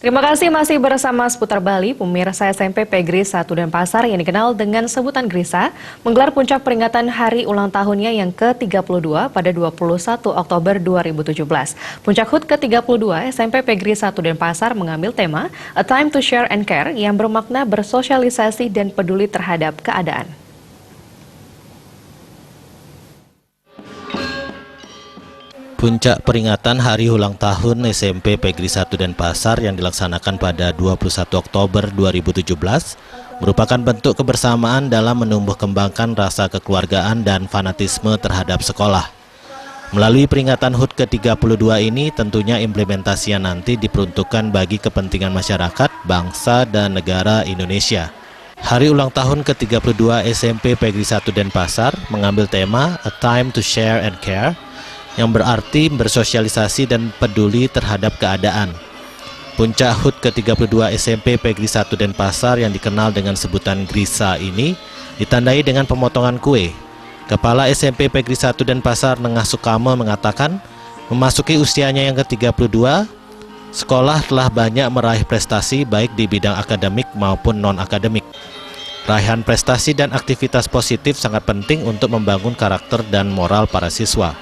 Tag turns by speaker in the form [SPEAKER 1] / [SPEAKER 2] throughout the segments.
[SPEAKER 1] Terima kasih masih bersama Seputar Bali. Pemirsa SMP Pegri 1 Denpasar yang dikenal dengan sebutan Grisa menggelar puncak peringatan hari ulang tahunnya yang ke-32 pada 21 Oktober 2017. Puncak HUT ke-32 SMP Pegri 1 Denpasar mengambil tema A Time to Share and Care yang bermakna bersosialisasi dan peduli terhadap keadaan.
[SPEAKER 2] Puncak peringatan Hari Ulang Tahun SMP Pegri 1 Denpasar yang dilaksanakan pada 21 Oktober 2017 merupakan bentuk kebersamaan dalam menumbuh kembangkan rasa kekeluargaan dan fanatisme terhadap sekolah. Melalui peringatan HUT ke-32 ini tentunya implementasinya nanti diperuntukkan bagi kepentingan masyarakat, bangsa, dan negara Indonesia. Hari ulang tahun ke-32 SMP Pegri 1 Denpasar mengambil tema A Time to Share and Care yang berarti bersosialisasi dan peduli terhadap keadaan. Puncak HUT ke-32 SMP Pegri 1 Denpasar yang dikenal dengan sebutan Grisa ini ditandai dengan pemotongan kue. Kepala SMP Pegri 1 Denpasar Nengah Sukamo mengatakan, memasuki usianya yang ke-32, sekolah telah banyak meraih prestasi baik di bidang akademik maupun non-akademik. Raihan prestasi dan aktivitas positif sangat penting untuk membangun karakter dan moral para siswa.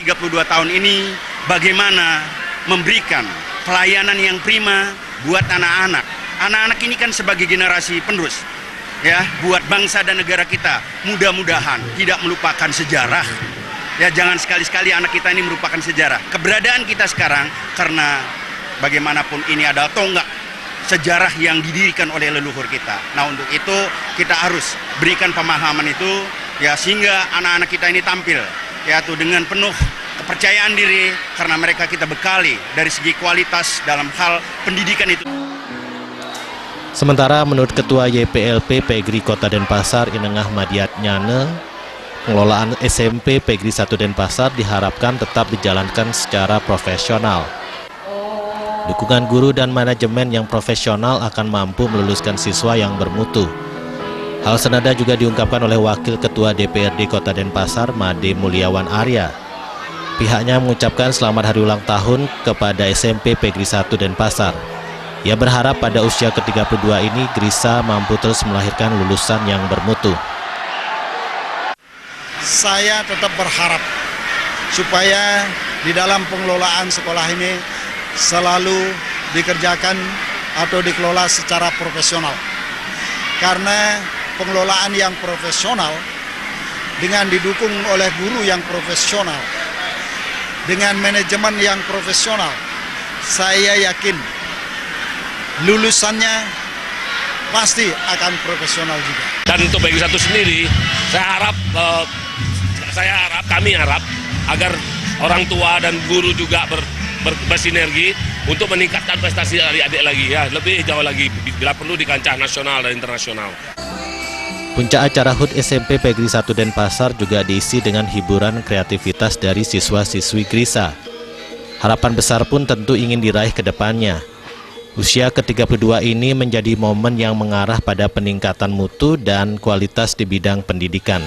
[SPEAKER 3] 32 tahun ini bagaimana memberikan pelayanan yang prima buat anak-anak. Anak-anak ini kan sebagai generasi penerus ya buat bangsa dan negara kita. Mudah-mudahan tidak melupakan sejarah. Ya, jangan sekali-sekali anak kita ini merupakan sejarah. Keberadaan kita sekarang karena bagaimanapun ini adalah tonggak sejarah yang didirikan oleh leluhur kita. Nah, untuk itu kita harus berikan pemahaman itu ya sehingga anak-anak kita ini tampil yaitu dengan penuh kepercayaan diri karena mereka kita bekali dari segi kualitas dalam hal pendidikan itu.
[SPEAKER 2] Sementara menurut Ketua YPLP Pegri Kota Denpasar Inengah Madiat Nyane, pengelolaan SMP Pegri 1 Denpasar diharapkan tetap dijalankan secara profesional. Dukungan guru dan manajemen yang profesional akan mampu meluluskan siswa yang bermutu. Hal senada juga diungkapkan oleh Wakil Ketua DPRD Kota Denpasar, Made Mulyawan Arya. Pihaknya mengucapkan selamat hari ulang tahun kepada SMP Pegri 1 Denpasar. Ia berharap pada usia ke-32 ini Grisa mampu terus melahirkan lulusan yang bermutu.
[SPEAKER 4] Saya tetap berharap supaya di dalam pengelolaan sekolah ini selalu dikerjakan atau dikelola secara profesional. Karena pengelolaan yang profesional dengan didukung oleh guru yang profesional, dengan manajemen yang profesional, saya yakin lulusannya pasti akan profesional juga.
[SPEAKER 5] Dan untuk Pegri 1 sendiri, kami harap agar orang tua dan guru juga bersinergi untuk meningkatkan prestasi adik-adik lagi ya, lebih jauh lagi bila perlu di kancah nasional dan internasional.
[SPEAKER 2] Puncak acara HUT SMP Pegri 1 Denpasar juga diisi dengan hiburan kreativitas dari siswa-siswi Grisa. Harapan besar pun tentu ingin diraih ke depannya. Usia ke-32 ini menjadi momen yang mengarah pada peningkatan mutu dan kualitas di bidang pendidikan.